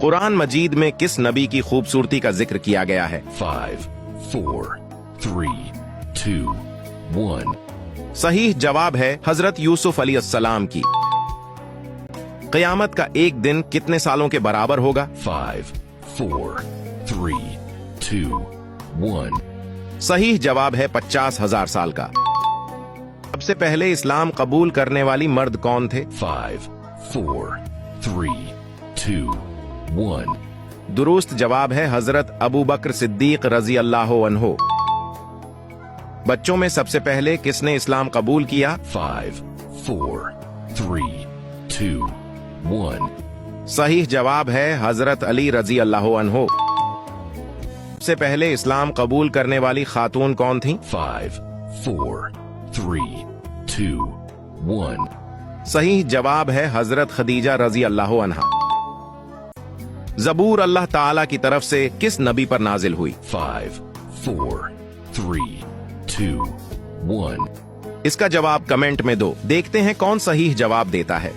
कुरान मजीद में किस नबी की खूबसूरती का जिक्र किया गया है? 5, 4, 3, 2, 1. सही जवाब है हजरत यूसुफ अलैहिस्सलाम की। क़यामत का एक दिन कितने सालों के बराबर होगा? 5, 4, 3, 2, 1. सही जवाब है 50,000 साल का। सबसे पहले इस्लाम कबूल करने वाली मर्द कौन थे? 5, 4, 3, 2, 1. दुरुस्त जवाब है हजरत अबू बकर सिद्दीक रजी अल्लाह अन्हो। बच्चों में सबसे पहले किसने इस्लाम कबूल किया? 5, 4, 3, 2, 1. सही जवाब है हजरत अली रजी अल्लाह अन्हो। सबसे पहले इस्लाम कबूल करने वाली खातून कौन थी? 5, 4, 3, 2, 1. सही जवाब है हजरत खदीजा रजी अल्लाह अन्हा। ज़बूर अल्लाह ताला की तरफ से किस नबी पर नाजिल हुई? 5, 4, 3, 2, 1. इसका जवाब कमेंट में दो। देखते हैं कौन सही जवाब देता है।